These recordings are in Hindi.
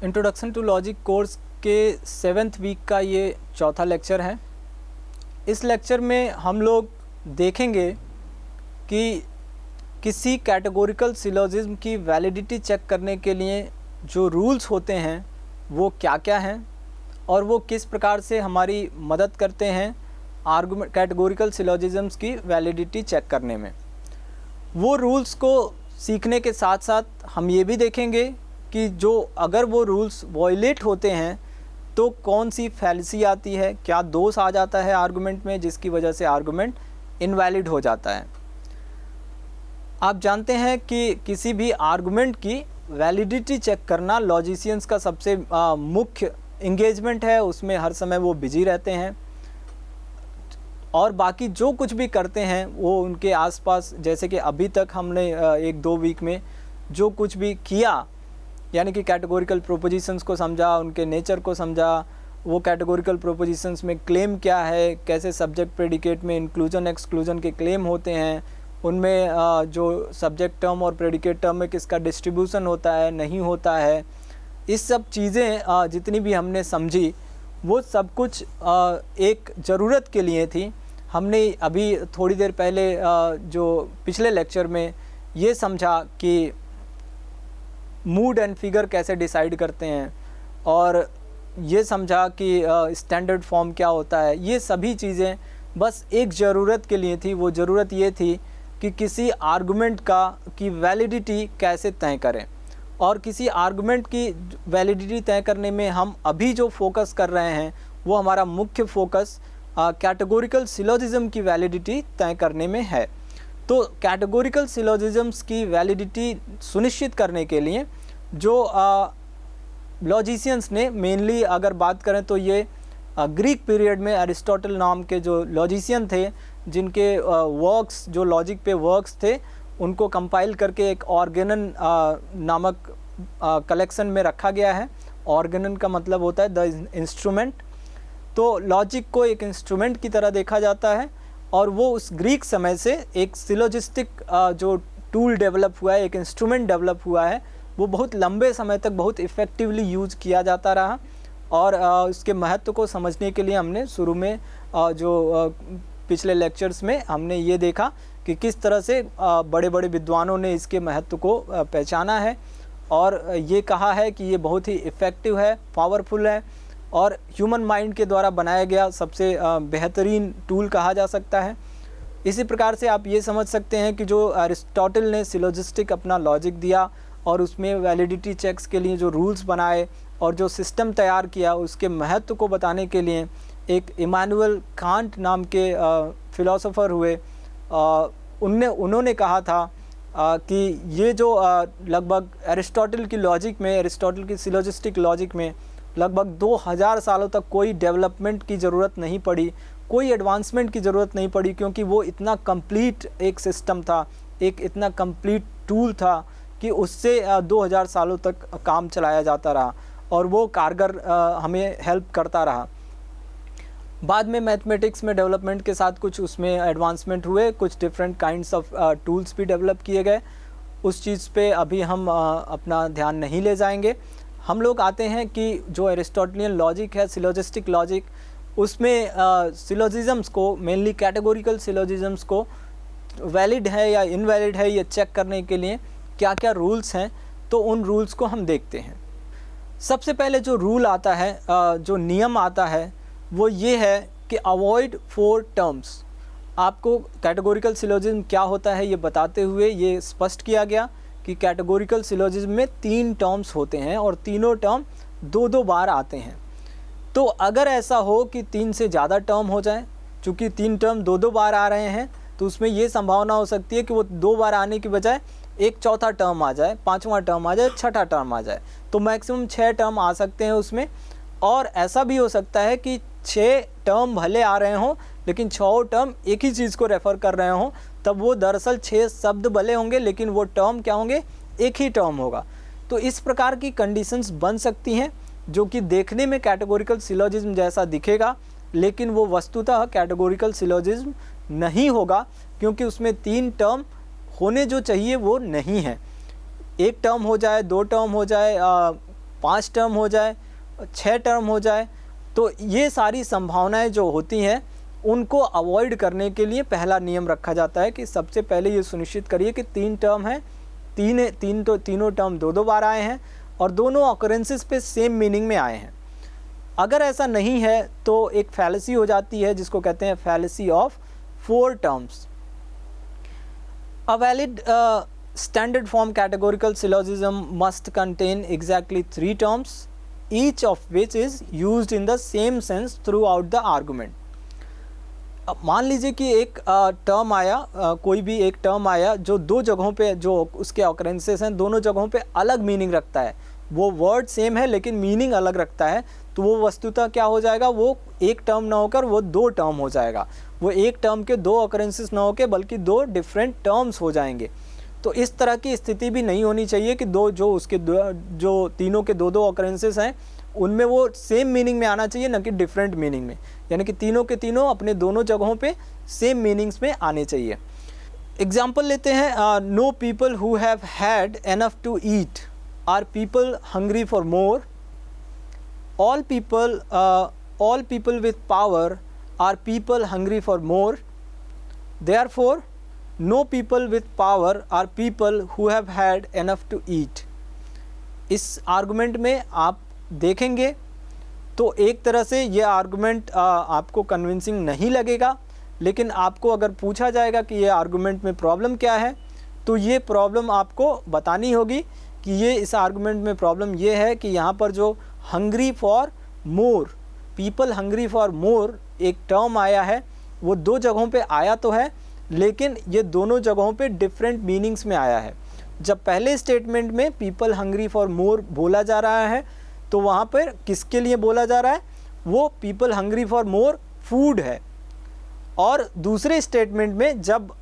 इंट्रोडक्शन टू लॉजिक कोर्स के 7th वीक का ये चौथा लेक्चर है। इस लेक्चर में हम लोग देखेंगे कि किसी कैटेगोरिकल सिलोजिज्म की वैलिडिटी चेक करने के लिए जो रूल्स होते हैं वो क्या क्या हैं और वो किस प्रकार से हमारी मदद करते हैं आर्गुमेंट कैटेगोरिकल सिलोजिज्म्स की वैलिडिटी चेक करने में। वो रूल्स को सीखने के साथ साथ हम ये भी देखेंगे कि जो अगर वो रूल्स वॉयलेट होते हैं तो कौन सी फैलेसी आती है, क्या दोष आ जाता है आर्गुमेंट में जिसकी वजह से आर्गुमेंट इनवैलिड हो जाता है। आप जानते हैं कि किसी भी आर्गुमेंट की वैलिडिटी चेक करना लॉजिशियंस का सबसे मुख्य इंगेजमेंट है। उसमें हर समय वो बिजी रहते हैं और बाकी जो कुछ भी करते हैं वो उनके आसपास, जैसे कि अभी तक हमने 1-2 वीक में जो कुछ भी किया, यानी कि कैटेगोरिकल प्रोपोजिशंस को समझा, उनके नेचर को समझा, वो कैटेगोरिकल प्रोपोजिशंस में क्लेम क्या है, कैसे सब्जेक्ट प्रेडिकेट में इंक्लूजन एक्सक्लूजन के क्लेम होते हैं, उनमें जो सब्जेक्ट टर्म और प्रेडिकेट टर्म में किसका डिस्ट्रीब्यूशन होता है नहीं होता है, इस सब चीज़ें जितनी भी हमने समझी वो सब कुछ एक ज़रूरत के लिए थी। हमने अभी थोड़ी देर पहले जो पिछले लेक्चर में ये समझा कि मूड एंड फिगर कैसे डिसाइड करते हैं और ये समझा कि स्टैंडर्ड फॉर्म क्या होता है। ये सभी चीज़ें बस एक ज़रूरत के लिए थी। वो ज़रूरत ये थी कि किसी आर्गुमेंट की वैलिडिटी कैसे तय करें, और किसी आर्गुमेंट की वैलिडिटी तय करने में हम अभी जो फोकस कर रहे हैं वो हमारा मुख्य फोकस कैटेगोरिकल सिलोजिज्म की वैलिडिटी तय करने में है। तो कैटेगोरिकल सिलोजिज्म्स की वैलिडिटी सुनिश्चित करने के लिए जो लॉजिशियंस ने मेनली अगर बात करें तो ये ग्रीक पीरियड में अरिस्टोटल नाम के जो लॉजिशियन थे, जिनके वर्क्स जो लॉजिक पे वर्क्स थे उनको कंपाइल करके एक ऑर्गेनन नामक कलेक्शन में रखा गया है। ऑर्गेनन का मतलब होता है द इंस्ट्रूमेंट। तो लॉजिक को एक इंस्ट्रूमेंट की तरह देखा जाता है और वो उस ग्रीक समय से एक सिलोजिस्टिक जो टूल डेवलप हुआ है, एक इंस्ट्रूमेंट डेवलप हुआ है, वो बहुत लंबे समय तक बहुत इफ़ेक्टिवली यूज़ किया जाता रहा। और उसके महत्व को समझने के लिए हमने शुरू में जो पिछले लेक्चर्स में हमने ये देखा कि किस तरह से बड़े बड़े विद्वानों ने इसके महत्व को पहचाना है और ये कहा है कि ये बहुत ही इफ़ेक्टिव है, पावरफुल है और ह्यूमन माइंड के द्वारा बनाया गया सबसे बेहतरीन टूल कहा जा सकता है। इसी प्रकार से आप ये समझ सकते हैं कि जो अरिस्टोटल ने सिलोजिस्टिक अपना लॉजिक दिया और उसमें वैलिडिटी चेक्स के लिए जो रूल्स बनाए और जो सिस्टम तैयार किया, उसके महत्व को बताने के लिए एक इमानुएल कांट नाम के फिलोसोफर हुए। उन्होंने कहा था कि ये जो लगभग अरिस्टोटल की लॉजिक में, अरिस्टोटल की सिलोजिस्टिक लॉजिक में लगभग 2000 सालों तक कोई डेवलपमेंट की ज़रूरत नहीं पड़ी, कोई एडवांसमेंट की ज़रूरत नहीं पड़ी, क्योंकि वो इतना कंप्लीट एक सिस्टम था, एक इतना कंप्लीट टूल था कि उससे 2000 सालों तक काम चलाया जाता रहा और वो कारगर हमें हेल्प करता रहा। बाद में मैथमेटिक्स में डेवलपमेंट के साथ कुछ उसमें एडवांसमेंट हुए, कुछ डिफरेंट काइंड्स ऑफ टूल्स भी डेवलप किए गए। उस चीज़ पे अभी हम अपना ध्यान नहीं ले जाएंगे। हम लोग आते हैं कि जो एरिस्टोटलियन लॉजिक है, सिलोजिस्टिक लॉजिक, उसमें सिलोजिज्म्स को, मेनली कैटेगोरिकल सिलोजिज्म्स को वैलिड है या इनवैलिड है ये चेक करने के लिए क्या क्या रूल्स हैं, तो उन रूल्स को हम देखते हैं। सबसे पहले जो रूल आता है, जो नियम आता है, वो ये है कि अवॉइड 4 टर्म्स। आपको कैटेगोरिकल सिलोजिज्म क्या होता है ये बताते हुए ये स्पष्ट किया गया कि कैटेगोरिकल सिलोजिज्म में 3 टर्म्स होते हैं और तीनों टर्म 2-2 बार आते हैं। तो अगर ऐसा हो कि 3 से ज़्यादा टर्म हो जाए, चूँकि 3 टर्म 2-2 बार आ रहे हैं, तो उसमें ये संभावना हो सकती है कि वो 2 बार आने की बजाय एक चौथा टर्म आ जाए, 5वां टर्म आ जाए, 6ठा टर्म आ जाए, तो मैक्सिमम 6 टर्म आ सकते हैं उसमें। और ऐसा भी हो सकता है कि 6 टर्म भले आ रहे हों लेकिन 6 टर्म एक ही चीज़ को रेफ़र कर रहे हों, तब वो दरअसल 6 शब्द भले होंगे लेकिन वो टर्म क्या होंगे, एक ही टर्म होगा। तो इस प्रकार की कंडीशंस बन सकती हैं जो कि देखने में कैटेगोरिकल सिलोजिज्म जैसा दिखेगा, लेकिन वो वस्तुतः कैटेगोरिकल सिलोजिज्म नहीं होगा, क्योंकि उसमें 3 टर्म होने जो चाहिए वो नहीं है। एक टर्म हो जाए, 2 टर्म हो जाए, 5 टर्म हो जाए, 6 टर्म हो जाए। तो ये सारी संभावनाएं जो होती हैं उनको अवॉइड करने के लिए पहला नियम रखा जाता है कि सबसे पहले ये सुनिश्चित करिए कि 3 टर्म है, तीनों टर्म 2-2 बार आए हैं और दोनों ऑकरेंसेस पे सेम मीनिंग में आए हैं। अगर ऐसा नहीं है तो एक फैलेसी हो जाती है जिसको कहते हैं fallacy of 4 terms. A valid standard form categorical syllogism must contain exactly 3 terms, each of which is used in the same sense throughout the argument। अब मान लीजिए कि एक टर्म आया, कोई भी एक टर्म आया जो 2 जगहों पे जो उसके ऑकरेंसेस हैं दोनों जगहों पे अलग मीनिंग रखता है, वो वर्ड सेम है लेकिन मीनिंग अलग रखता है, तो वो वस्तुतः क्या हो जाएगा, वो एक टर्म ना होकर वो 2 टर्म हो जाएगा। वो एक टर्म के 2 ऑकरेंसेस ना होकर बल्कि 2 डिफरेंट टर्म्स हो जाएंगे। तो इस तरह की स्थिति भी नहीं होनी चाहिए कि जो तीनों के 2-2 ऑकरेंसेस हैं उनमें वो सेम मीनिंग में आना चाहिए, न कि डिफरेंट मीनिंग में, यानी कि तीनों के तीनों अपने दोनों जगहों पे सेम मीनिंग्स में आने चाहिए। एग्जाम्पल लेते हैं, no people who have had enough to eat are people hungry for more, all people with power are people hungry for more, therefore no people with power are people who have had enough to eat. इस आर्गुमेंट में आप देखेंगे तो एक तरह से ये आर्गुमेंट आपको कन्विंसिंग नहीं लगेगा, लेकिन आपको अगर पूछा जाएगा कि ये आर्गुमेंट में प्रॉब्लम क्या है तो ये प्रॉब्लम आपको बतानी होगी कि ये इस आर्गुमेंट में प्रॉब्लम ये है कि यहाँ पर जो hungry for more, people hungry for मोर एक टर्म आया है, वो 2 जगहों पे आया तो है लेकिन ये दोनों जगहों पे डिफरेंट मीनिंग्स में आया है। जब पहले स्टेटमेंट में पीपल हंग्री फॉर मोर बोला जा रहा है तो वहाँ पर किसके लिए बोला जा रहा है, वो people hungry for more food है, और दूसरे स्टेटमेंट में जब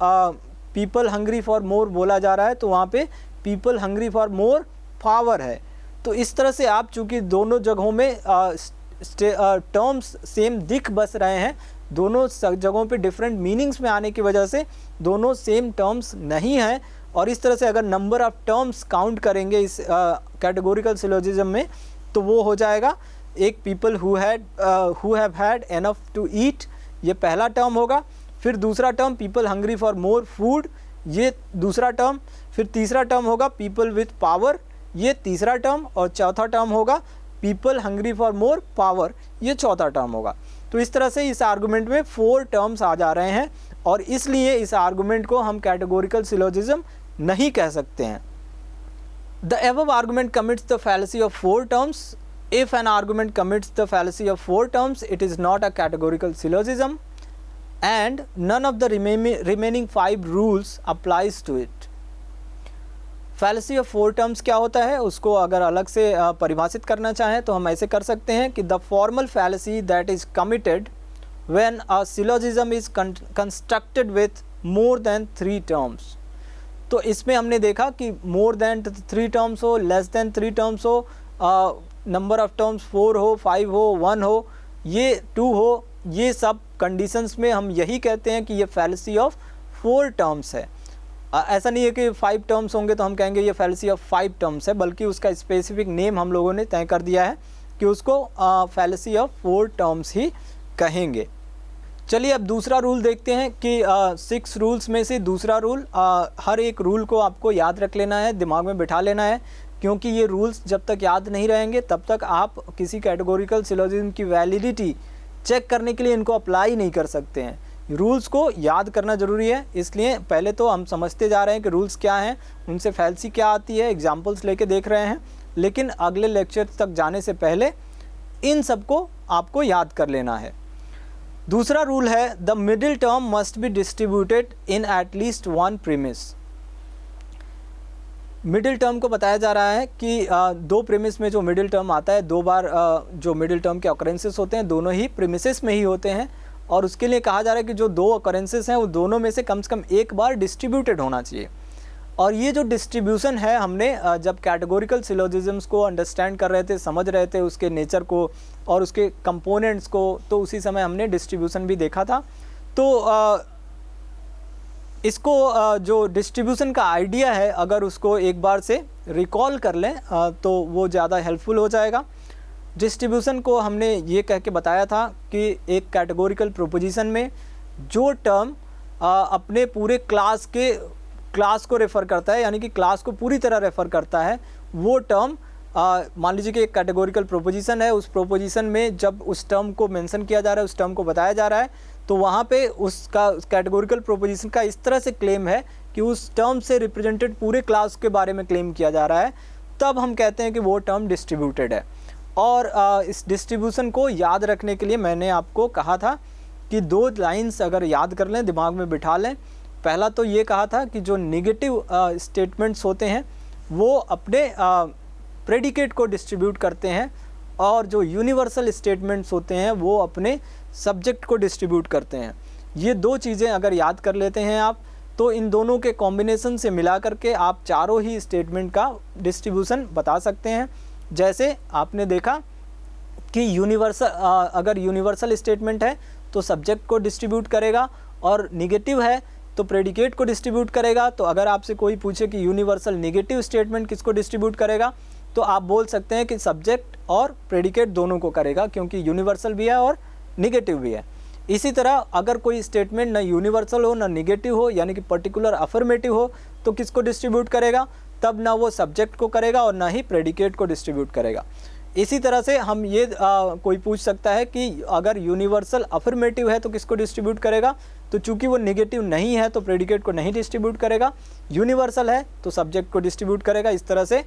पीपल हंग्री फॉर मोर बोला जा रहा है तो वहाँ पे people hungry for more power है। तो इस तरह से आप चूँकि दोनों जगहों में टर्म्स सेम दिख बस रहे हैं, दोनों जगहों पे डिफरेंट मीनिंग्स में आने की वजह से दोनों सेम टर्म्स नहीं हैं, और इस तरह से अगर नंबर ऑफ टर्म्स काउंट करेंगे इस कैटेगोरिकल सिलोजिज्म में तो वो हो जाएगा एक people who have had enough to eat, ये पहला टर्म होगा, फिर दूसरा term people hungry for more food, ये दूसरा टर्म, फिर तीसरा टर्म होगा पीपल विथ पावर, ये तीसरा टर्म, और चौथा टर्म होगा people hungry for more power, ये चौथा टर्म होगा। तो इस तरह से इस आर्गुमेंट में 4 टर्म्स आ जा रहे हैं और इसलिए इस आर्गुमेंट को हम कैटेगोरिकल सिलोजिज्म नहीं कह सकते हैं। The above argument commits the fallacy of 4 terms. If an argument commits the fallacy of 4 terms, it is not a categorical syllogism and none of the remaining 5 rules applies to it. Fallacy of 4 terms क्या होता है, उसको अगर अलग से परिभाषित करना चाहें तो हम ऐसे कर सकते हैं कि the formal fallacy that is committed when a syllogism is constructed with more than 3 terms. तो इसमें हमने देखा कि मोर देन 3 टर्म्स हो, लेस देन 3 टर्म्स हो, नंबर ऑफ टर्म्स 4 हो, 5 हो, 1 हो, ये 2 हो, ये सब कंडीशंस में हम यही कहते हैं कि ये फैलेसी ऑफ 4 टर्म्स है। ऐसा नहीं है कि 5 टर्म्स होंगे तो हम कहेंगे ये फैलेसी ऑफ 5 टर्म्स है, बल्कि उसका स्पेसिफिक नेम हम लोगों ने तय कर दिया है कि उसको फैलेसी ऑफ 4 टर्म्स ही कहेंगे। चलिए अब दूसरा रूल देखते हैं कि 6 रूल्स में से दूसरा रूल, हर एक रूल को आपको याद रख लेना है, दिमाग में बिठा लेना है, क्योंकि ये रूल्स जब तक याद नहीं रहेंगे तब तक आप किसी कैटेगोरिकल सिलोजिज्म की वैलिडिटी चेक करने के लिए इनको अप्लाई नहीं कर सकते हैं। रूल्स को याद करना ज़रूरी है, इसलिए पहले तो हम समझते जा रहे हैं कि रूल्स क्या हैं, उनसे फैलेसी क्या आती है, एग्जाम्पल्स लेके देख रहे हैं, लेकिन अगले लेक्चर तक जाने से पहले इन सबको आपको याद कर लेना है। दूसरा रूल है the middle term must be distributed in at least 1 premise. Middle term को बताया जा रहा है कि 2 प्रीमिस में जो मिडिल टर्म आता है, 2 बार जो मिडिल टर्म के ऑकरेंसेस होते हैं दोनों ही प्रीमिसेस में ही होते हैं, और उसके लिए कहा जा रहा है कि जो 2 ऑकरेंसेस हैं वो दोनों में से कम एक बार डिस्ट्रीब्यूटेड होना चाहिए। और ये जो डिस्ट्रीब्यूशन है, हमने जब कैटेगोरिकल सिलोजिज्म्स को अंडरस्टैंड कर रहे थे, समझ रहे थे उसके नेचर को और उसके कंपोनेंट्स को, तो उसी समय हमने डिस्ट्रीब्यूशन भी देखा था। तो इसको जो डिस्ट्रीब्यूशन का आइडिया है अगर उसको एक बार से रिकॉल कर लें तो वो ज़्यादा हेल्पफुल हो जाएगा। डिस्ट्रीब्यूशन को हमने ये कह के बताया था कि एक कैटेगोरिकल प्रोपोजिशन में जो टर्म अपने पूरे क्लास को रेफ़र करता है, यानी कि क्लास को पूरी तरह रेफ़र करता है, वो टर्म मान लीजिए कि एक कैटेगोरिकल प्रोपोजिशन है, उस प्रोपोजिशन में जब उस टर्म को मेंशन किया जा रहा है, उस टर्म को बताया जा रहा है, तो वहाँ पे उसका कैटेगोरिकल प्रोपोजिशन का इस तरह से क्लेम है कि उस टर्म से रिप्रेजेंटेड पूरे क्लास के बारे में क्लेम किया जा रहा है, तब हम कहते हैं कि वो टर्म डिस्ट्रीब्यूटेड है। और इस डिस्ट्रीब्यूशन को याद रखने के लिए मैंने आपको कहा था कि 2 लाइन्स अगर याद कर लें, दिमाग में बिठा लें। पहला तो ये कहा था कि जो नेगेटिव स्टेटमेंट्स होते हैं वो अपने प्रेडिकेट को डिस्ट्रीब्यूट करते हैं, और जो यूनिवर्सल स्टेटमेंट्स होते हैं वो अपने सब्जेक्ट को डिस्ट्रीब्यूट करते हैं। ये 2 चीज़ें अगर याद कर लेते हैं आप, तो इन दोनों के कॉम्बिनेशन से मिला करके आप चारों ही स्टेटमेंट का डिस्ट्रीब्यूशन बता सकते हैं। जैसे आपने देखा कि अगर यूनिवर्सल स्टेटमेंट है तो सब्जेक्ट को डिस्ट्रीब्यूट करेगा, और निगेटिव है तो प्रेडिकेट को डिस्ट्रीब्यूट करेगा। तो अगर आपसे कोई पूछे कि यूनिवर्सल नेगेटिव स्टेटमेंट किसको डिस्ट्रीब्यूट करेगा, तो आप बोल सकते हैं कि सब्जेक्ट और प्रेडिकेट दोनों को करेगा, क्योंकि यूनिवर्सल भी है और नेगेटिव भी है। इसी तरह अगर कोई स्टेटमेंट ना यूनिवर्सल हो ना नेगेटिव हो, यानी कि पर्टिकुलर अफर्मेटिव हो, तो किसको डिस्ट्रीब्यूट करेगा, तब ना वो सब्जेक्ट को करेगा और ना ही प्रेडिकेट को डिस्ट्रीब्यूट करेगा। इसी तरह से हम ये कोई पूछ सकता है कि अगर यूनिवर्सल अफर्मेटिव है तो किसको डिस्ट्रीब्यूट करेगा, तो चूंकि वो नेगेटिव नहीं है तो प्रेडिकेट को नहीं डिस्ट्रीब्यूट करेगा, यूनिवर्सल है तो सब्जेक्ट को डिस्ट्रीब्यूट करेगा। इस तरह से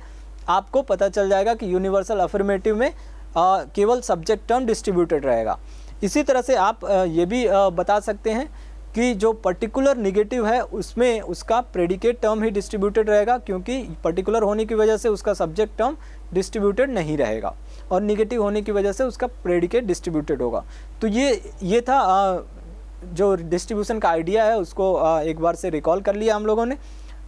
आपको पता चल जाएगा कि यूनिवर्सल अफर्मेटिव में केवल सब्जेक्ट टर्म डिस्ट्रीब्यूटेड रहेगा। इसी तरह से आप ये भी बता सकते हैं कि जो पर्टिकुलर नेगेटिव है उसमें उसका प्रेडिकेट टर्म ही डिस्ट्रीब्यूटेड रहेगा, क्योंकि पर्टिकुलर होने की वजह से उसका सब्जेक्ट टर्म डिस्ट्रीब्यूटेड नहीं रहेगा, और नेगेटिव होने की वजह से उसका प्रेडिकेट डिस्ट्रीब्यूटेड होगा। तो ये था जो डिस्ट्रीब्यूशन का आइडिया है, उसको एक बार से रिकॉल कर लिया हम लोगों ने।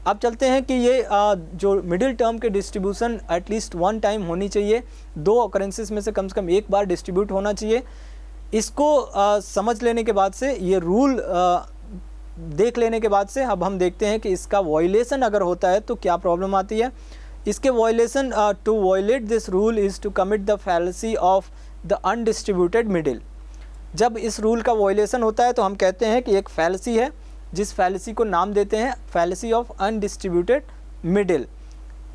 अब चलते हैं कि ये जो मिडिल टर्म के डिस्ट्रीब्यूशन एटलीस्ट 1 टाइम होनी चाहिए, 2 ऑकरेंसेस में से कम एक बार डिस्ट्रीब्यूट होना चाहिए। इसको समझ लेने के बाद से, ये रूल देख लेने के बाद से अब हम देखते हैं कि इसका वायलेशन अगर होता है तो क्या प्रॉब्लम आती है। इसके violation, to violate this rule is to commit the fallacy of the undistributed middle. जब इस रूल का वायलेशन होता है तो हम कहते हैं कि एक फैलेसी है, जिस फैलेसी को नाम देते हैं fallacy of undistributed middle.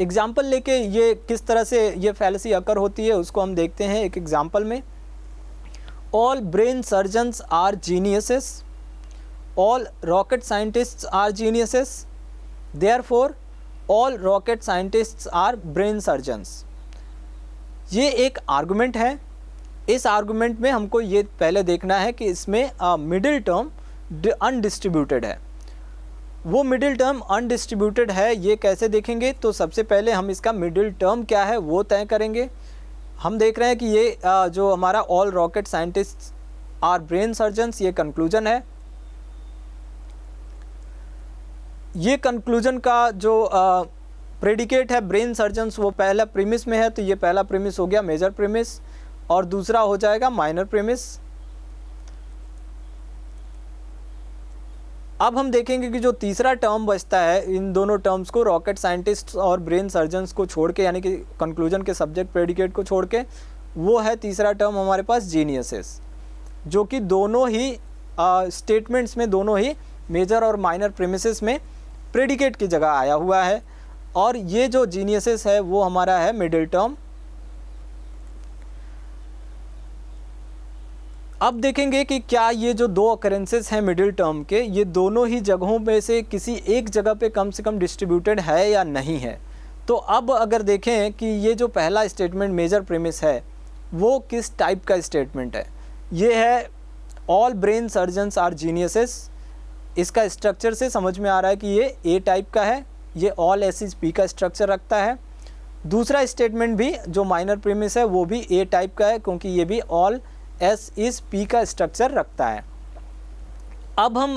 Example लेके ये किस तरह से ये फैलेसी अकर होती है उसको हम देखते हैं एक एग्जाम्पल में। All brain surgeons are geniuses. All rocket scientists are geniuses. Therefore, all rocket scientists are brain surgeons. ये एक आर्गुमेंट है। इस आर्गुमेंट में हमको ये पहले देखना है कि इसमें मिडिल टर्म अनडिस्ट्रीब्यूटेड है। वो मिडिल टर्म अनडिस्ट्रीब्यूटेड है, ये कैसे देखेंगे, तो सबसे पहले हम इसका मिडिल टर्म क्या है वो तय करेंगे। हम देख रहे हैं कि ये जो हमारा all rocket scientist our brain surgeons, ये कंक्लूजन है। ये कंक्लूजन का जो प्रेडिकेट है ब्रेन सर्जन्स, वो पहला प्रीमिस में है, तो ये पहला प्रीमिस हो गया मेजर प्रीमिस, और दूसरा हो जाएगा माइनर प्रीमिस। अब हम देखेंगे कि जो तीसरा टर्म बचता है, इन दोनों टर्म्स को, रॉकेट साइंटिस्ट्स और ब्रेन सर्जन्स को छोड़ के, यानी कि कंक्लूजन के सब्जेक्ट प्रेडिकेट को छोड़ के, वो है तीसरा टर्म हमारे पास जीनियसेस, जो कि दोनों ही स्टेटमेंट्स में, दोनों ही मेजर और माइनर प्रीमिसेस में प्रेडिकेट की जगह आया हुआ है। और ये जो जीनियसेस है वो हमारा है मिडिल टर्म। अब देखेंगे कि क्या ये जो 2 ऑकरेंसेस हैं मिडिल टर्म के, ये दोनों ही जगहों में से किसी एक जगह पे कम से कम डिस्ट्रीब्यूटेड है या नहीं है। तो अब अगर देखें कि ये जो पहला स्टेटमेंट मेजर प्रीमिस है वो किस टाइप का स्टेटमेंट है, ये है all brain surgeons are geniuses. इसका स्ट्रक्चर से समझ में आ रहा है कि ये ए टाइप का है, ये ऑल एस इज पी का स्ट्रक्चर रखता है। दूसरा स्टेटमेंट भी जो माइनर प्रीमिस है वो भी ए टाइप का है, क्योंकि ये भी ऑल एस इज पी का स्ट्रक्चर रखता है। अब हम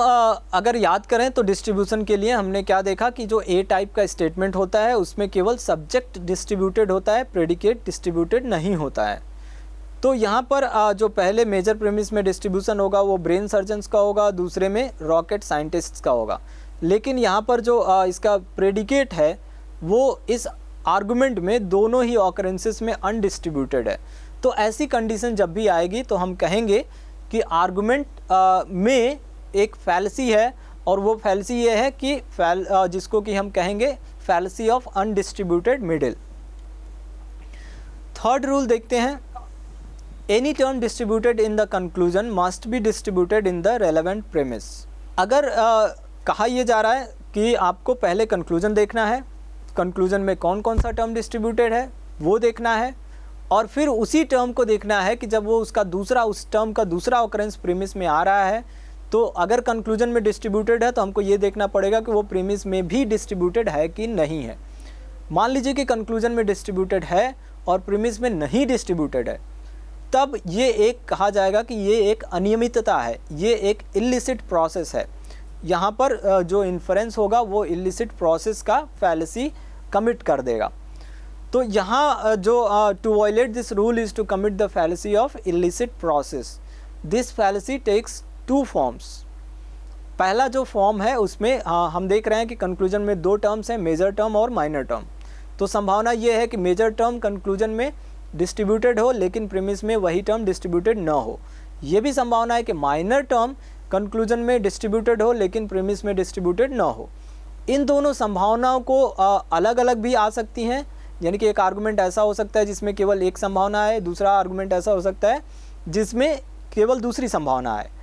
अगर याद करें तो डिस्ट्रीब्यूशन के लिए हमने क्या देखा कि जो ए टाइप का स्टेटमेंट होता है उसमें केवल सब्जेक्ट डिस्ट्रीब्यूटेड होता है, प्रेडिकेट डिस्ट्रीब्यूटेड नहीं होता है। तो यहाँ पर जो पहले मेजर प्रीमिस में डिस्ट्रीब्यूशन होगा वो ब्रेन सर्जन्स का होगा, दूसरे में रॉकेट साइंटिस्ट्स का होगा। लेकिन यहाँ पर जो इसका प्रेडिकेट है वो इस आर्गुमेंट में दोनों ही ऑकरेंसेस में अनडिस्ट्रीब्यूटेड है। तो ऐसी कंडीशन जब भी आएगी तो हम कहेंगे कि आर्गुमेंट में एक फैलेसी है, और वो फैलेसी ये है कि जिसको कि हम कहेंगे fallacy of undistributed middle. Third rule देखते हैं, any term distributed in the conclusion must be distributed in the relevant premise. अगर कहा यह जा रहा है कि आपको पहले कंक्लूजन देखना है, कंक्लूजन में कौन कौन सा टर्म डिस्ट्रीब्यूटेड है वो देखना है, और फिर उसी टर्म को देखना है कि जब वो उस टर्म का दूसरा ऑकरेंस प्रीमिस में आ रहा है, तो अगर कंक्लूजन में डिस्ट्रीब्यूटेड है तो हमको ये देखना पड़ेगा कि वो प्रीमिस में भी डिस्ट्रीब्यूटेड है कि नहीं है। मान लीजिए कि कंक्लूजन में डिस्ट्रीब्यूटेड है और प्रीमिस में नहीं डिस्ट्रीब्यूटेड है, तब ये एक कहा जाएगा कि ये एक अनियमितता है, ये एक इलिसिट प्रोसेस है। यहाँ पर जो इन्फरेंस होगा वो इलिसिट प्रोसेस का फैलेसी कमिट कर देगा। तो यहाँ जो to violate this rule is to commit the fallacy of illicit process. This fallacy takes two forms. पहला जो फॉर्म है उसमें हम देख रहे हैं कि कंक्लूजन में दो टर्म्स हैं, मेजर टर्म और माइनर टर्म। तो संभावना ये है कि मेजर टर्म कंक्लूजन में डिस्ट्रीब्यूटेड हो लेकिन प्रीमिस में वही टर्म डिस्ट्रीब्यूटेड न हो। ये भी संभावना है कि माइनर टर्म कंक्लूजन में डिस्ट्रीब्यूटेड हो लेकिन प्रीमिस में डिस्ट्रीब्यूटेड न हो। इन दोनों संभावनाओं को अलग अलग भी आ सकती हैं, यानी कि एक आर्गुमेंट ऐसा हो सकता है जिसमें केवल एक संभावना है, दूसरा आर्गुमेंट ऐसा हो सकता है जिसमें केवल दूसरी संभावना है,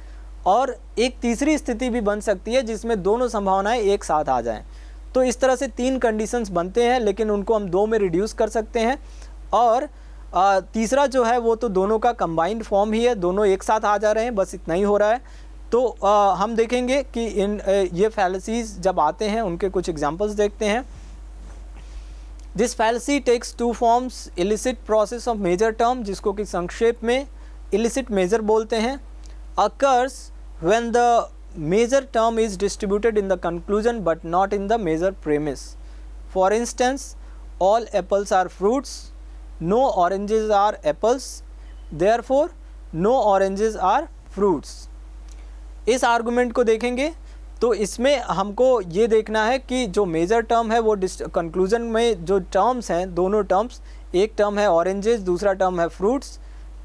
और एक तीसरी स्थिति भी बन सकती है जिसमें दोनों संभावनाएं एक साथ आ जाएं। तो इस तरह से तीन कंडीशंस बनते हैं, लेकिन उनको हम दो में रिड्यूस कर सकते हैं, और तीसरा जो है वो तो दोनों का कंबाइंड फॉर्म ही है, दोनों एक साथ आ जा रहे हैं, बस इतना ही हो रहा है। तो हम देखेंगे कि ये फैलेसीज जब आते हैं उनके कुछ एग्जांपल्स देखते हैं। This fallacy takes two forms, illicit process of major term, जिसको कि संक्षेप में इलिसिट मेजर बोलते हैं, occurs when the major term is distributed in the conclusion but not in the major premise. For instance, all apples are fruits, no oranges are apples, therefore no oranges are fruits. इस आर्गुमेंट को देखेंगे तो इसमें हमको ये देखना है कि जो मेजर टर्म है वो कंक्लूजन में जो टर्म्स हैं, दोनों टर्म्स, एक टर्म है ऑरेंजेस, दूसरा टर्म है फ्रूट्स,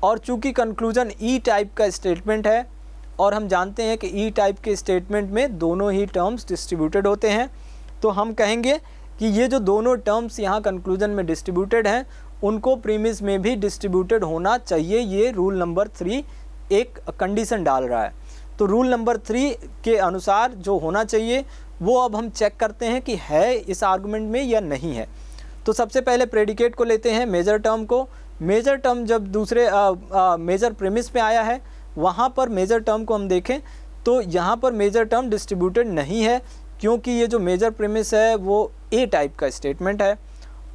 और चूंकि कंक्लूजन ई टाइप का स्टेटमेंट है और हम जानते हैं कि ई टाइप के स्टेटमेंट में दोनों ही टर्म्स डिस्ट्रीब्यूटेड होते हैं, तो हम कहेंगे कि ये जो दोनों टर्म्स यहाँ कंक्लूजन में डिस्ट्रीब्यूटेड हैं उनको प्रीमिस में भी डिस्ट्रीब्यूटेड होना चाहिए। ये रूल नंबर 3 एक कंडीशन डाल रहा है। तो रूल नंबर 3 के अनुसार जो होना चाहिए वो अब हम चेक करते हैं कि है इस आर्गुमेंट में या नहीं है। तो सबसे पहले प्रेडिकेट को लेते हैं, मेजर टर्म को। मेजर टर्म जब दूसरे मेजर प्रीमिस में आया है, वहाँ पर मेजर टर्म को हम देखें तो यहाँ पर मेजर टर्म डिस्ट्रीब्यूटेड नहीं है, क्योंकि ये जो मेजर प्रीमिस है वो ए टाइप का स्टेटमेंट है,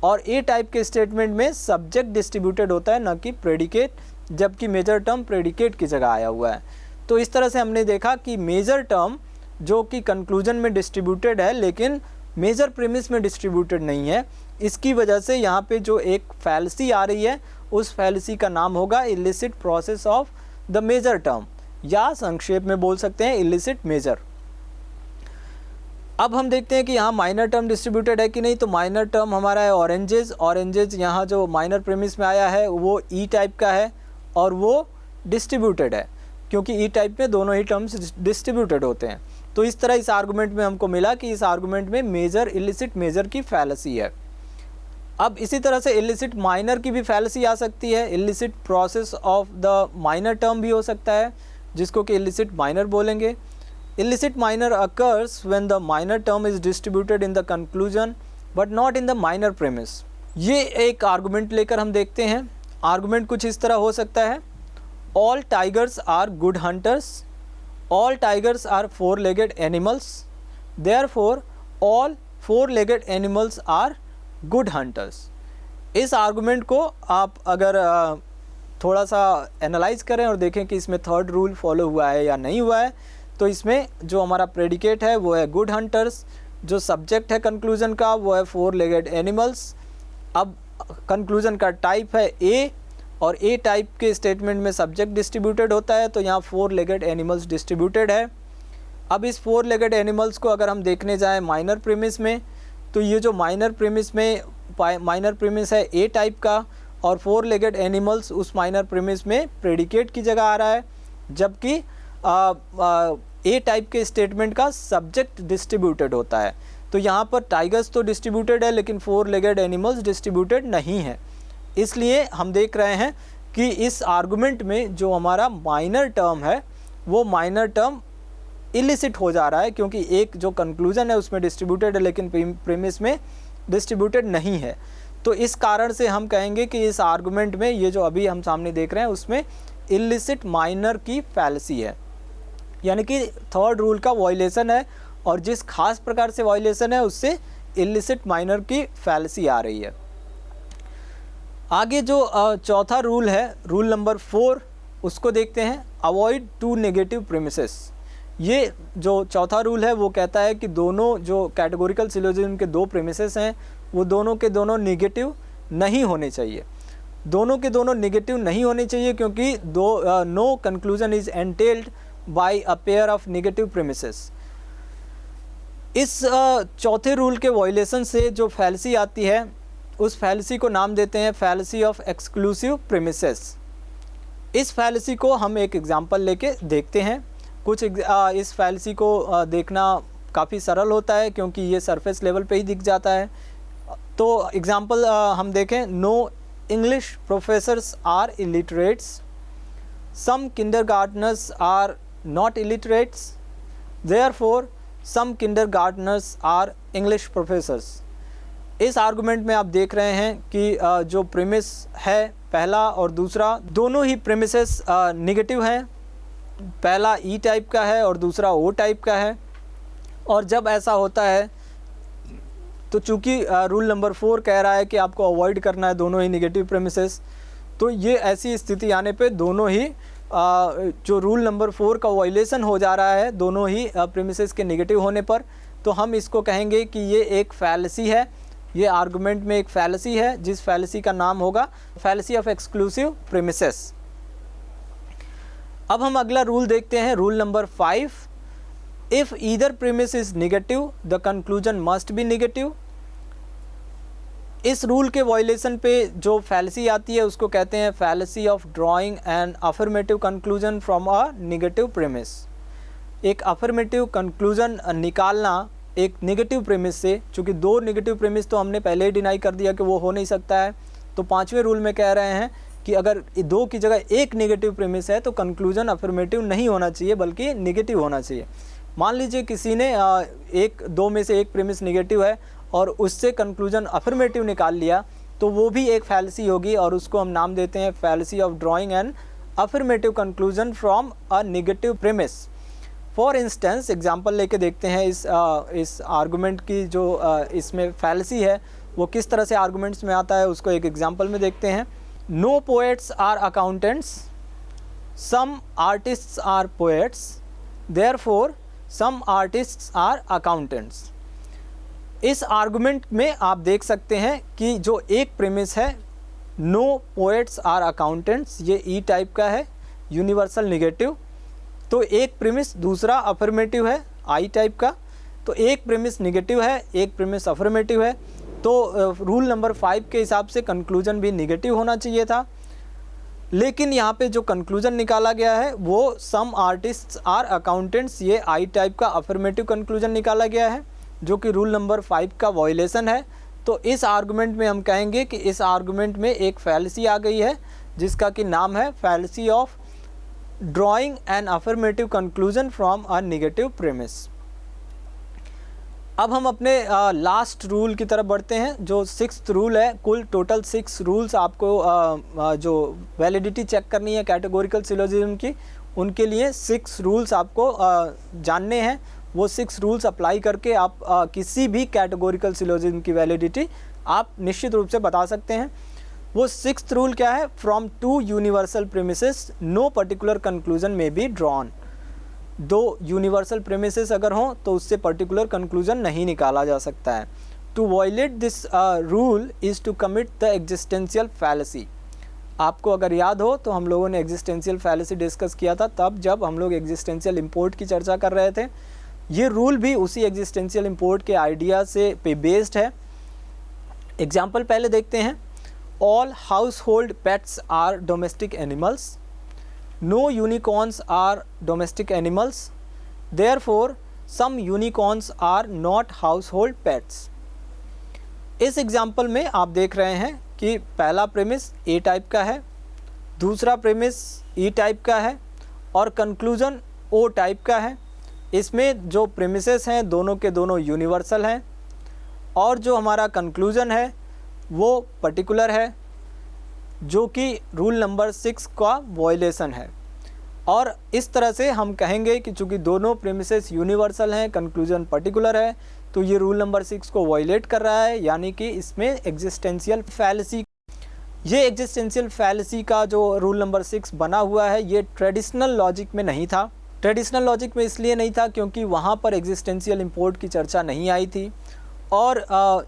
और ए टाइप के स्टेटमेंट में सब्जेक्ट डिस्ट्रीब्यूटेड होता है, न कि प्रेडिकेट, जबकि मेजर टर्म प्रेडिकेट की जगह आया हुआ है। तो इस तरह से हमने देखा कि मेजर टर्म जो कि कंक्लूजन में डिस्ट्रीब्यूटेड है लेकिन मेजर प्रीमिस में डिस्ट्रीब्यूटेड नहीं है, इसकी वजह से यहाँ पे जो एक फैलेसी आ रही है उस फैलेसी का नाम होगा illicit process of the major term, या संक्षेप में बोल सकते हैं इलिसिट मेजर। अब हम देखते हैं कि यहाँ माइनर टर्म डिस्ट्रीब्यूटेड है कि नहीं। तो माइनर टर्म हमारा है ऑरेंजेस। ऑरेंजेस यहाँ जो माइनर प्रीमिस में आया है वो ई टाइप का है और वो डिस्ट्रीब्यूटेड है, क्योंकि ई टाइप में दोनों ही टर्म्स डिस्ट्रीब्यूटेड होते हैं। तो इस तरह इस आर्गुमेंट में हमको मिला कि इस आर्गुमेंट में मेजर इलिसिट मेजर की फैलेसी है। अब इसी तरह से इलिसिट माइनर की भी फैलेसी आ सकती है। Illicit process of the minor term भी हो सकता है, जिसको कि इलिसिट माइनर बोलेंगे। Illicit minor occurs when the minor term is distributed in the conclusion but not in the minor premise. ये एक आर्गुमेंट लेकर हम देखते हैं। आर्गुमेंट कुछ इस तरह हो सकता है, all tigers are good hunters, all tigers are 4-legged animals, therefore all 4-legged animals are good hunters. इस आर्गुमेंट को आप अगर थोड़ा सा एनालाइज करें और देखें कि इसमें थर्ड रूल फॉलो हुआ है या नहीं हुआ है, तो इसमें जो हमारा प्रेडिकेट है वो है गुड हंटर्स, जो सब्जेक्ट है कंक्लूजन का वो है 4-legged एनिमल्स। अब कंक्लूजन का टाइप है ए, और ए टाइप के स्टेटमेंट में सब्जेक्ट डिस्ट्रीब्यूटेड होता है, तो यहाँ 4-legged एनिमल्स डिस्ट्रीब्यूटेड है। अब इस 4 लेगेड एनिमल्स को अगर हम देखने जाएं माइनर प्रीमिस में, तो ये जो माइनर प्रीमिस में माइनर प्रीमिस है ए टाइप का, और 4 लेगेड एनिमल्स उस माइनर प्रीमिस में प्रेडिकेट की जगह आ रहा है, जबकि ए टाइप के स्टेटमेंट का सब्जेक्ट डिस्ट्रीब्यूटेड होता है। तो यहाँ पर टाइगर्स तो डिस्ट्रीब्यूटेड है लेकिन 4 लेगेड एनिमल्स डिस्ट्रीब्यूटेड नहीं है। इसलिए हम देख रहे हैं कि इस आर्गुमेंट में जो हमारा माइनर टर्म है वो माइनर टर्म इलिसिट हो जा रहा है, क्योंकि एक जो कंक्लूजन है उसमें डिस्ट्रीब्यूटेड है लेकिन प्रीमिस में डिस्ट्रीब्यूटेड नहीं है। तो इस कारण से हम कहेंगे कि इस आर्गुमेंट में ये जो अभी हम सामने देख रहे हैं उसमें इलिसिट माइनर की फैलेसी है, यानी कि थर्ड रूल का वायलेशन है, और जिस खास प्रकार से वायलेशन है उससे इलिसिट माइनर की फैलेसी आ रही है। आगे जो चौथा रूल है, रूल नंबर 4, उसको देखते हैं, अवॉइड 2 नेगेटिव प्रीमिसेस। ये जो चौथा रूल है वो कहता है कि दोनों जो कैटेगोरिकल सिलोजिज्म के 2 प्रीमिसेस हैं वो दोनों के दोनों नेगेटिव नहीं होने चाहिए। दोनों के दोनों नेगेटिव नहीं होने चाहिए क्योंकि no conclusion is entailed by a pair of negative premises. इस चौथे रूल के वायलेशन से जो फैलेसी आती है उस फैलेसी को नाम देते हैं फैलेसी ऑफ एक्सक्लूसिव प्रीमिसेस। इस फैलेसी को हम एक एग्जांपल लेके देखते हैं। इस फैलेसी को देखना काफ़ी सरल होता है क्योंकि ये सरफेस लेवल पे ही दिख जाता है। तो एग्जांपल हम देखें, no English professors are illiterates, some kindergartners are not illiterates, therefore some kindergartners are English professors. इस आर्गुमेंट में आप देख रहे हैं कि जो प्रीमिस है पहला और दूसरा दोनों ही प्रीमिसेस नेगेटिव हैं। पहला ई टाइप का है और दूसरा ओ टाइप का है, और जब ऐसा होता है तो चूंकि रूल नंबर 4 कह रहा है कि आपको अवॉइड करना है दोनों ही नेगेटिव प्रीमिसेस, तो ये ऐसी स्थिति आने पे दोनों ही जो रूल नंबर 4 का वायलेशन हो जा रहा है दोनों ही प्रीमिसेस के नेगेटिव होने पर, तो हम इसको कहेंगे कि ये एक फैलेसी है। ये आर्गुमेंट में एक फैलेसी है जिस फैलेसी का नाम होगा फैलेसी ऑफ एक्सक्लूसिव प्रीमिसेस। अब हम अगला रूल देखते हैं, rule number 5, if either premise is negative the conclusion must be negative. इस रूल के वायलेशन पे जो फैलेसी आती है उसको कहते हैं fallacy of drawing an affirmative conclusion from a negative premise. एक अफर्मेटिव कंक्लूजन निकालना एक नेगेटिव प्रीमिस से, चूँकि 2 नेगेटिव प्रीमिस तो हमने पहले ही डिनाई कर दिया कि वो हो नहीं सकता है, तो 5वें रूल में कह रहे हैं कि अगर 2 की जगह एक नेगेटिव प्रीमिस है तो कंक्लूजन अफर्मेटिव नहीं होना चाहिए बल्कि नेगेटिव होना चाहिए। मान लीजिए किसी ने 2 में से एक प्रीमिस नेगेटिव है और उससे कंक्लूजन अफर्मेटिव निकाल लिया, तो वो भी एक फैलेसी होगी और उसको हम नाम देते हैं fallacy of drawing an affirmative conclusion from a negative premise. For instance example लेके देखते हैं इस आर्गुमेंट की जो इसमें फैलेसी है वो किस तरह से आर्गुमेंट्स में आता है, उसको एक एग्जांपल में देखते हैं। No poets are accountants, some artists are poets, therefore some artists are accountants. इस आर्गुमेंट में आप देख सकते हैं कि जो एक प्रीमिस है नो पोएट्स आर अकाउंटेंट्स, ये ई टाइप का है, यूनिवर्सल नेगेटिव। तो एक प्रीमिस दूसरा अफर्मेटिव है आई टाइप का, तो एक प्रीमिस नेगेटिव है एक प्रीमिस अफर्मेटिव है, तो रूल नंबर 5 के हिसाब से कंक्लूजन भी नेगेटिव होना चाहिए था। लेकिन यहाँ पे जो कंक्लूजन निकाला गया है वो सम आर्टिस्ट्स आर अकाउंटेंट्स, ये आई टाइप का अफर्मेटिव कंक्लूजन निकाला गया है जो कि रूल नंबर 5 का वायलेशन है। तो इस आर्गुमेंट में हम कहेंगे कि इस आर्गुमेंट में एक फैलेसी आ गई है जिसका कि नाम है fallacy of drawing an affirmative conclusion from a negative premise. अब हम अपने लास्ट रूल की तरफ बढ़ते हैं जो 6th रूल है। कुल टोटल 6 रूल्स आपको जो वैलिडिटी चेक करनी है कैटेगोरिकल सिलोजिज्म की, उनके लिए 6 रूल्स आपको जानने हैं। वो 6 रूल्स अप्लाई करके आप किसी भी कैटेगोरिकल सिलोजिज्म की वैलिडिटी आप निश्चित रूप से बता सकते हैं। वो 6th रूल क्या है, from 2 universal premises no particular conclusion may be drawn. 2 universal premises अगर हों तो उससे पर्टिकुलर कंक्लूजन नहीं निकाला जा सकता है। To violate this rule is to commit the existential fallacy. आपको अगर याद हो तो हम लोगों ने एग्जिस्टेंशियल फैलेसी डिस्कस किया था तब, जब हम लोग एग्जिस्टेंशियल इंपोर्ट की चर्चा कर रहे थे। ये रूल भी उसी एग्जिस्टेंशियल इंपोर्ट के आइडिया से पे बेस्ड है। एग्जाम्पल पहले देखते हैं। All household pets are domestic animals, no unicorns are domestic animals, therefore some unicorns are not household pets. इस एग्जाम्पल में आप देख रहे हैं कि पहला प्रेमिस ए टाइप का है, दूसरा प्रेमिस ई टाइप का है और कंक्लूजन ओ टाइप का है। इसमें जो प्रेमिसेस हैं दोनों के दोनों यूनिवर्सल हैं और जो हमारा कंक्लूजन है वो पर्टिकुलर है, जो कि रूल नंबर 6 का वॉयलेशन है। और इस तरह से हम कहेंगे कि चूँकि दोनों प्रेमिसेस यूनिवर्सल हैं, कंक्लूजन पर्टिकुलर है, तो ये रूल नंबर 6 को वॉयलेट कर रहा है, यानी कि इसमें एग्जिस्टेंशियल फैलेसी। ये एग्जिस्टेंशियल फैलेसी का जो रूल नंबर 6 बना हुआ है ये ट्रेडिशनल लॉजिक में नहीं था। ट्रेडिशनल लॉजिक में इसलिए नहीं था क्योंकि वहाँ पर एग्जिस्टेंशियल इंपोर्ट की चर्चा नहीं आई थी। और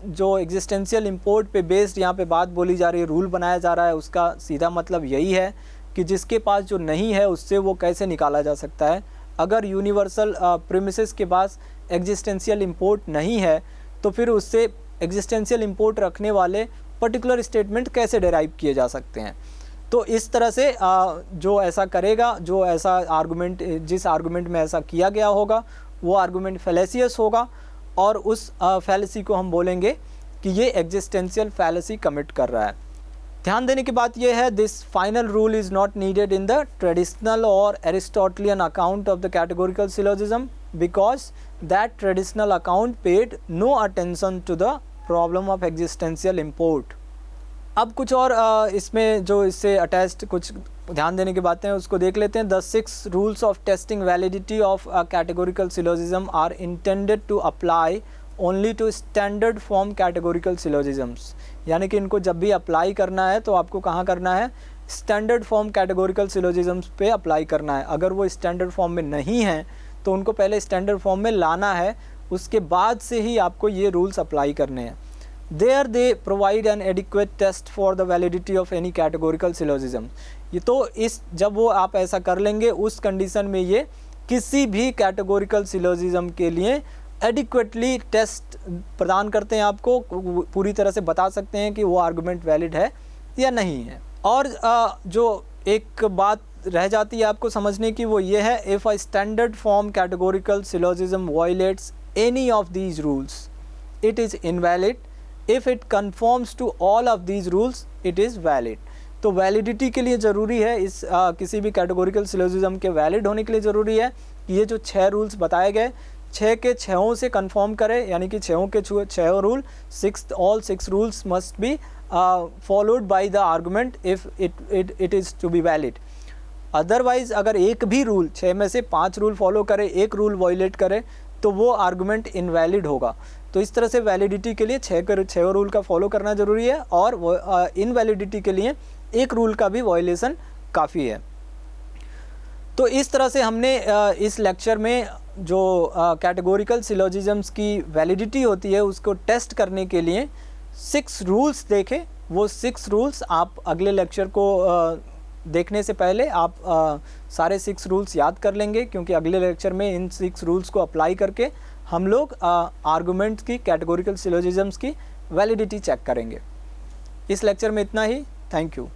जो एग्जिस्टेंशियल इंपोर्ट पे बेस्ड यहाँ पे बात बोली जा रही है, रूल बनाया जा रहा है, उसका सीधा मतलब यही है कि जिसके पास जो नहीं है उससे वो कैसे निकाला जा सकता है। अगर यूनिवर्सल प्रीमिसेस के पास एग्जिस्टेंशियल इंपोर्ट नहीं है तो फिर उससे एग्जिस्टेंशियल इंपोर्ट रखने वाले पर्टिकुलर स्टेटमेंट कैसे डेराइव किए जा सकते हैं। तो इस तरह से जो ऐसा करेगा, जो ऐसा आर्गुमेंट, जिस आर्गुमेंट में ऐसा किया गया होगा वो आर्गुमेंट फैलेसियस होगा और उस फैलेसी को हम बोलेंगे कि ये एग्जिस्टेंशियल फैलेसी कमिट कर रहा है। ध्यान देने की बात यह है, this final rule is not needed in the traditional और Aristotelian account of the categorical syllogism because that traditional account paid no attention to the problem of existential import. अब कुछ और इसमें जो इससे अटैच्ड कुछ ध्यान देने की बातें हैं उसको देख लेते हैं। The 6 rules of testing validity of a categorical syllogism are intended to apply only to standard form categorical syllogisms. यानी कि इनको जब भी अप्लाई करना है तो आपको कहाँ करना है, स्टैंडर्ड फॉर्म कैटेगोरिकल सिलोजिज्म्स पे अप्लाई करना है। अगर वो स्टैंडर्ड फॉर्म में नहीं है तो उनको पहले स्टैंडर्ड फॉर्म में लाना है, उसके बाद से ही आपको ये रूल्स अप्लाई करने हैं। There they provide an adequate test for the validity of any categorical syllogism। ये तो इस जब वो आप ऐसा कर लेंगे उस कंडीशन में ये किसी भी कैटेगोरिकल सिलोजिज्म के लिए एडिक्वेटली टेस्ट प्रदान करते हैं, आपको पूरी तरह से बता सकते हैं कि वो आर्गुमेंट वैलिड है या नहीं है। और जो एक बात रह जाती है आपको समझने की वो ये है, if a standard form categorical syllogism violates any of these rules it is invalid, if it conforms to all of these rules it is valid. तो वैलिडिटी के लिए ज़रूरी है, इस किसी भी कैटेगोरिकल सिलोजिज्म के वैलिड होने के लिए ज़रूरी है कि ये जो 6 रूल्स बताए गए 6 के 6 से कन्फर्म करें, यानी कि 6 के 6 rule, all 6 rules must be followed by the argument if it is to be valid. Otherwise अगर एक भी रूल 6 में से 5 रूल फॉलो करे, एक रूल वायलेट करे तो वो आर्गुमेंट इनवैलिड होगा। तो इस तरह से वैलिडिटी के लिए 6 रूल का फॉलो करना ज़रूरी है और इनवैलिडिटी के लिए एक रूल का भी वायलेशन काफ़ी है। तो इस तरह से हमने इस लेक्चर में जो कैटेगोरिकल सिलोजिज्म्स की वैलिडिटी होती है उसको टेस्ट करने के लिए 6 रूल्स देखे। वो 6 रूल्स आप अगले लेक्चर को देखने से पहले आप सारे 6 रूल्स याद कर लेंगे, क्योंकि अगले लेक्चर में इन 6 रूल्स को अप्लाई करके हम लोग आर्गुमेंट्स की, कैटेगोरिकल सिलोजिज्म्स की वैलिडिटी चेक करेंगे। इस लेक्चर में इतना ही। Thank you.